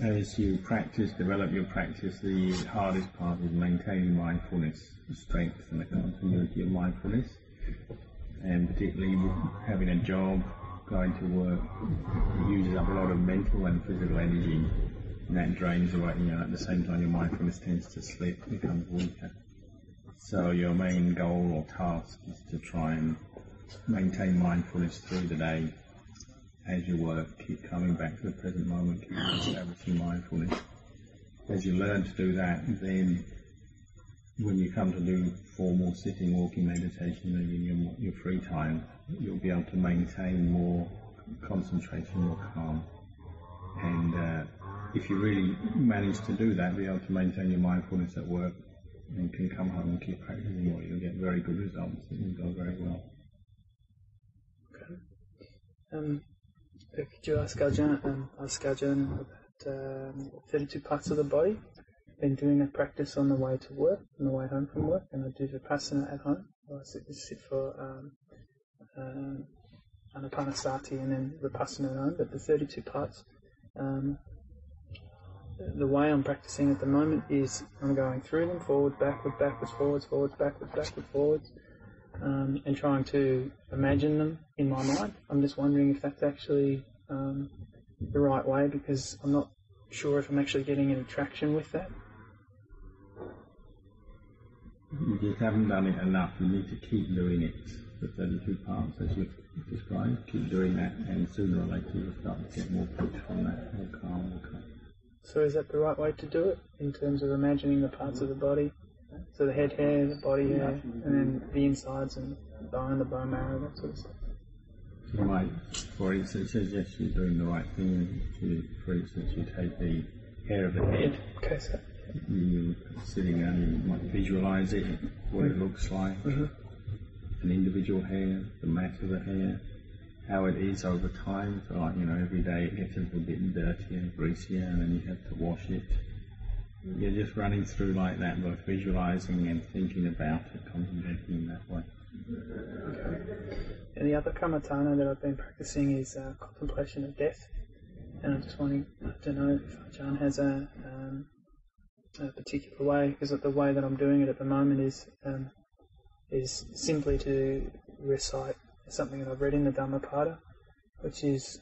As you practice, develop your practice, the hardest part is maintaining mindfulness, the strength and the continuity of mindfulness, and particularly having a job, going to work, it uses up a lot of mental and physical energy, and that drains away, at the same time your mindfulness tends to slip, becomes weaker. So your main goal or task is to try and maintain mindfulness through the day. As you work, keep coming back to the present moment, keep establishing mindfulness. As you learn to do that, then when you come to do formal sitting, walking meditation, maybe in your free time, you'll be able to maintain more concentration, more calm. And if you really manage to do that, be able to maintain your mindfulness at work, and can come home and keep practicing more, you'll get very good results. It will go very well. Okay. Could you ask Ajahn about 32 parts of the body? Been doing that practice on the way to work, on the way home from work, and I do Vipassana at home. I sit for Anapanasati and then Vipassana at home. But the 32 parts, the way I'm practicing at the moment is I'm going through them, forward, backward, backwards, forwards, forwards, backwards, backward, forwards, and trying to imagine them in my mind. I'm just wondering if that's actually the right way, because I'm not sure if I'm actually getting any traction with that. You just haven't done it enough. You need to keep doing it. The 32 parts, as you've described, keep doing that, and sooner or later you'll start to get more peace from that, more calm, more calm. So is that the right way to do it, in terms of imagining the parts of the body? So the head hair, the body hair, and then the insides and the bone marrow, that sort of stuff. You might, for instance, suggest you're doing the right thing. For instance, you take the hair of the head. Okay, so you're sitting down, you might visualize it, what it looks like, an individual hair, the mass of the hair, how it is over time. So like, every day it gets a little bit dirtier, greasier, and then you have to wash it. You're just running through like that, both visualizing and thinking about it, contemplating in that way. Okay. And the other kammatthana that I've been practicing is contemplation of death. And I'm just wanting to know if Ajahn has a particular way, because the way that I'm doing it at the moment is simply to recite something that I've read in the Dhammapada, which is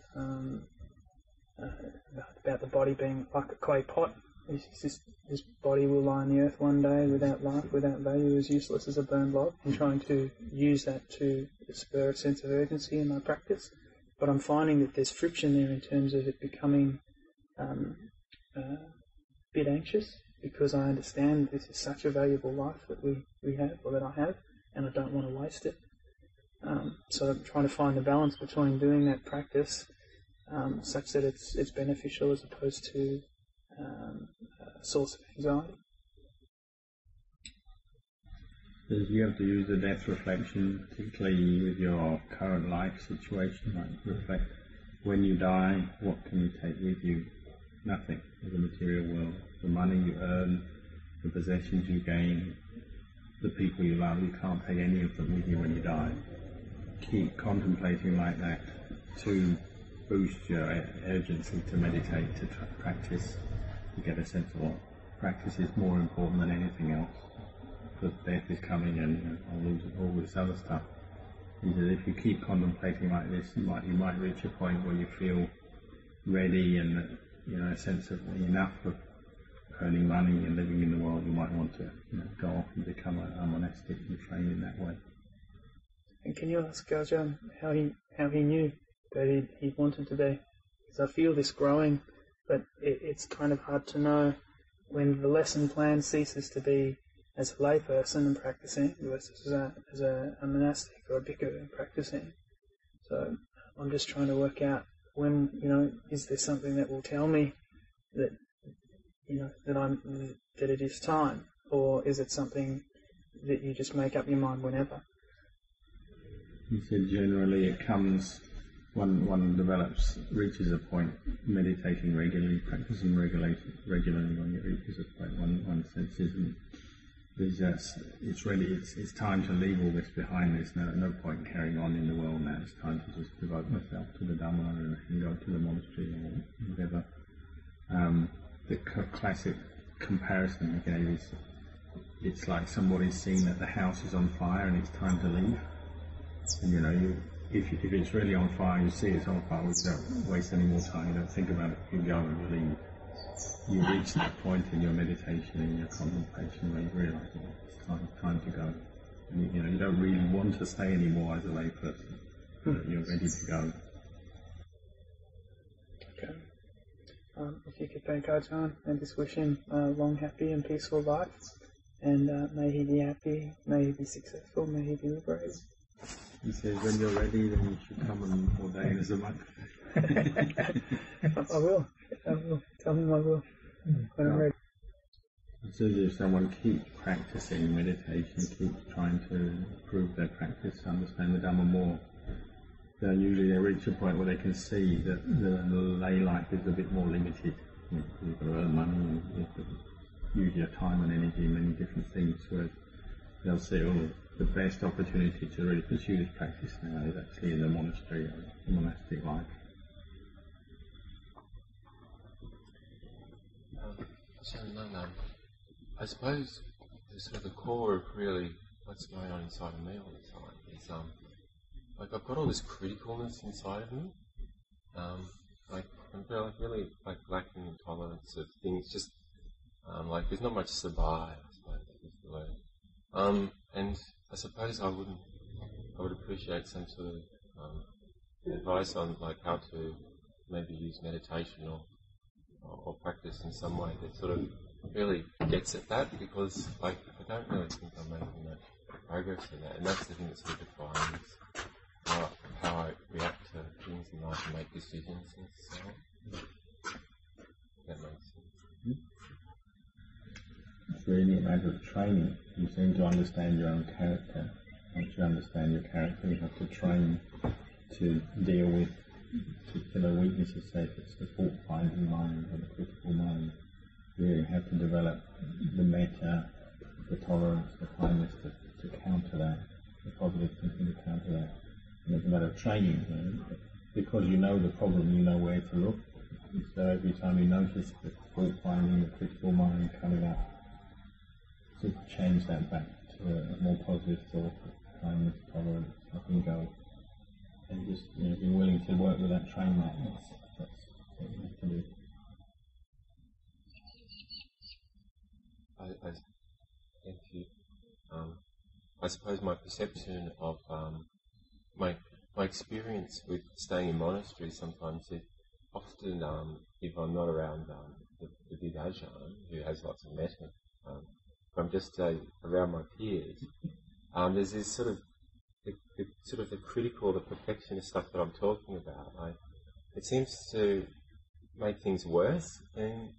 about the body being like a clay pot. This body will lie on the earth one day without life, without value, as useless as a burned log, and trying to use that to spur a sense of urgency in my practice. But I'm finding that there's friction there in terms of it becoming a bit anxious, because I understand this is such a valuable life that we have, or that I have, and I don't want to waste it. So I'm trying to find the balance between doing that practice such that it's beneficial as opposed to a source of anxiety. You have to use the death reflection, particularly with your current life situation. Like reflect, when you die, what can you take with you? Nothing of the material world. The money you earn, the possessions you gain, the people you love, you can't take any of them with you when you die. Keep contemplating like that to boost your urgency to meditate, to practice, to get a sense of what practice is more important than anything else. Because death is coming and I'll lose all this other stuff. He says if you keep contemplating like this, you might reach a point where you feel ready and a sense of enough of earning money and living in the world. You might want to go off and become a monastic and train in that way. And can you ask Ajahn how he knew that he wanted to be? Because I feel this growing, but it's kind of hard to know when the lesson plan ceases to be as a layperson and practicing versus as a monastic or a bhikkhu and practicing. So I'm just trying to work out when, is there something that will tell me that, that it is time, or is it something that you just make up your mind whenever? He said generally it comes, one reaches a point, meditating regularly, practicing regularly when it reaches a point, one senses it's time to leave all this behind. There's no point carrying on in the world now. It's time to just devote myself to the Dhamma and go to the monastery or whatever. the classic comparison he gave is, it's like somebody's seen that the house is on fire and it's time to leave. And if it's really on fire, you see it's on fire, you don't waste any more time, you don't think about it, you go and you leave. You reach that point in your meditation, in your contemplation, where you realise it's time to go. And you don't really want to stay anymore as a lay person. You're ready to go. Okay. If you could thank Ajahn and just wish him a long, happy and peaceful life, and may he be happy, may he be successful, may he be liberated. He says when you're ready, then you should come and ordain as a monk. I will. Tell him I will. When I'm ready. It says if someone keeps practicing meditation, keeps trying to improve their practice, understand the Dhamma more, then usually they reach a point where they can see that the lay life is a bit more limited. You've got to earn money, and you've got to use your time and energy in many different things, whereas they'll see, the best opportunity to really pursue this practice now is actually in the monastery or the monastic life. I suppose the core of really what's going on inside of me all the time is I've got all this criticalness inside of me. I'm really lacking in tolerance of things. Just there's not much sabai, I suppose is the word. And I suppose I would appreciate some sort of advice on how to maybe use meditation or practice in some way that sort of really gets at that, because I don't really think I'm making much progress in that, and that's the thing that sort of defines how I react to things in life and make decisions and so on. That makes sense. It's really a matter of training. You seem to understand your own character. Once you understand your character, you have to train to deal with particular weaknesses, say if it's the fault-finding mind or the critical mind. You really have to develop the metta, the tolerance, the kindness to counter that, the positive thinking to counter that. And it's a matter of training, because you know the problem, you know where to look. So every time you notice the fault-finding, the critical mind coming up, to change that back to a more positive thought, kindness, tolerance, letting go. And just be willing to work with that, train that. That's what you have to do. Thank you. I suppose my perception of my experience with staying in monasteries sometimes is often, if I'm not around the big Ajahn, who has lots of metta, if I'm just around my peers, there's this sort of the critical, the perfectionist stuff that I'm talking about. It seems to make things worse, and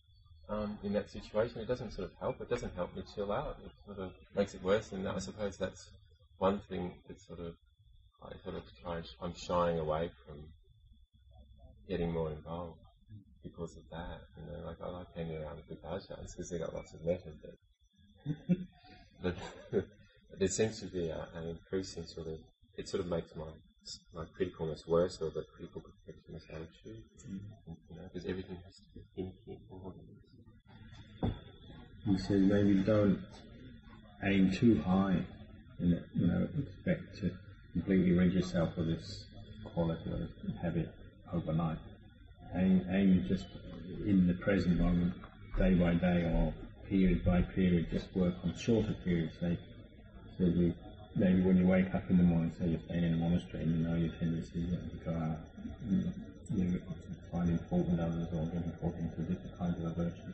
in that situation, it doesn't sort of help. It doesn't help me chill out. It sort of makes it worse, and I suppose that's one thing that I'm shying away from getting more involved because of that. I like hanging around with the Ajahns because they got lots of metta, but there seems to be an increasing it sort of makes my criticalness worse, or the critical perfectionist attitude, because everything has to be thinking. He says maybe don't aim too high, expect to completely rid yourself of this quality or this habit overnight. Aim just in the present moment, day by day or period by period, just work on shorter periods. Maybe when you wake up in the morning, say you're staying in a monastery and you know your tendency to go out, you finding fault with others or getting caught into different kinds of aversion.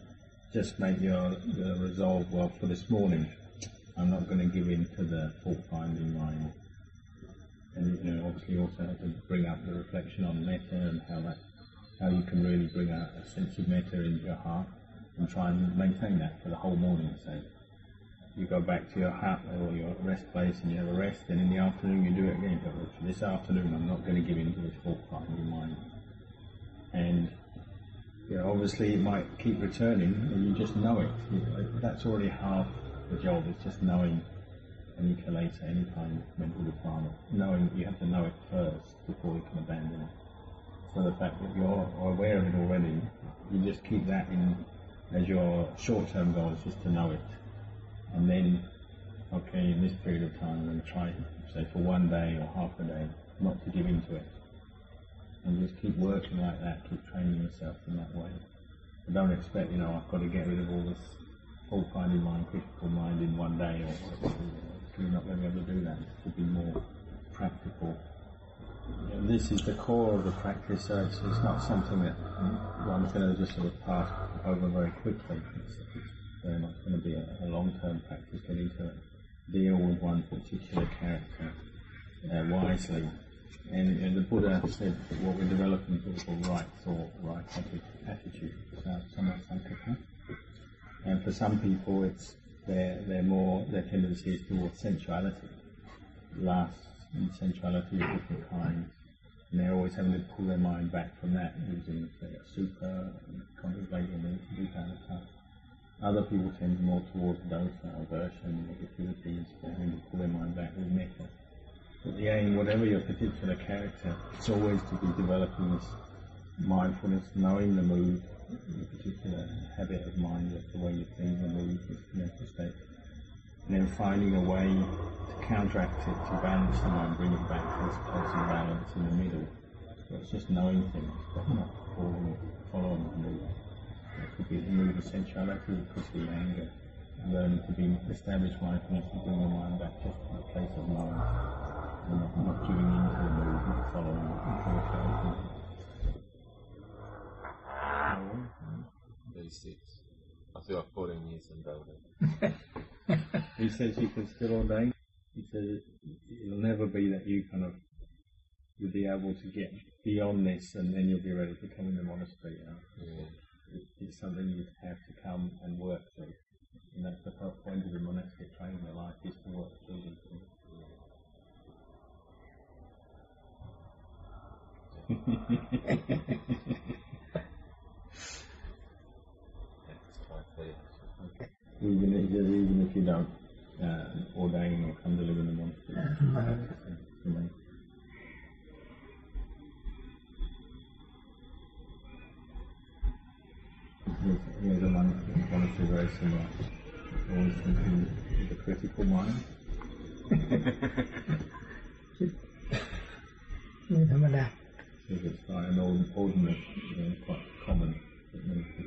Just make your resolve, well, for this morning, I'm not going to give in to the fault-finding mind. And obviously you also have to bring up the reflection on metta and how you can really bring out a sense of metta into your heart and try and maintain that for the whole morning. So you go back to your hut or your rest place and you have a rest, and in the afternoon you do it again. But for this afternoon I'm not going to give in to this fault-finding mind. And obviously it might keep returning, and you just know it. That's already half the job. It's just knowing any kilesa, any kind of mental defilement. Knowing you have to know it first before you can abandon it. So the fact that you're aware of it already, you just keep that in as your short-term goal is just to know it, and then, okay, in this period of time I'm going to try, say for one day or half a day, not to give in to it, and just keep working like that, keep training yourself in that way. But don't expect, I've got to get rid of all this fault-finding mind, critical mind in one day, or you're not going to be able to do that. It will be more practical. This is the core of the practice, so it's not something that one's going to just sort of pass over very quickly. It's very much going to be a long-term practice, getting to deal with one particular character wisely. And the Buddha said that what we're developing is called right thought, right attitude, sammasankappa. And for some people, it's their tendency is towards sensuality, lust and sensuality of different kinds, and they're always having to pull their mind back from that using super and contemplating and vipassana. Other people tend more towards dosa, aversion, negativity, so they're having to pull their mind back with metta. But the aim, whatever your particular character, it's always to be developing this mindfulness, knowing the mood, the particular habit of mind, the way you think, the mood, the mental state, and then finding a way to counteract it, to balance the mind, bring it back to this place of balance in the middle. So it's just knowing things, but not following the mood. It could be the mood of sensuality, it could be anger. And learning to be established mindfulness and bring the mind back just to the place of mind, and not giving in to the mood, not following it until it's open. 36. I feel like 14 years in building. He says you can still ordain. He says it'll never be that you'll be able to get beyond this and then you'll be ready to come in the monastery. It's something you have to come and work through. And that's the whole point of the monastic training, the life is to work through these things. Even if you don't ordain or come to live in the monastery. Here's a monastery very similar. Always thinking with the critical mind. ไม่ธรรมดา So it's quite an ordinary, quite common. It means to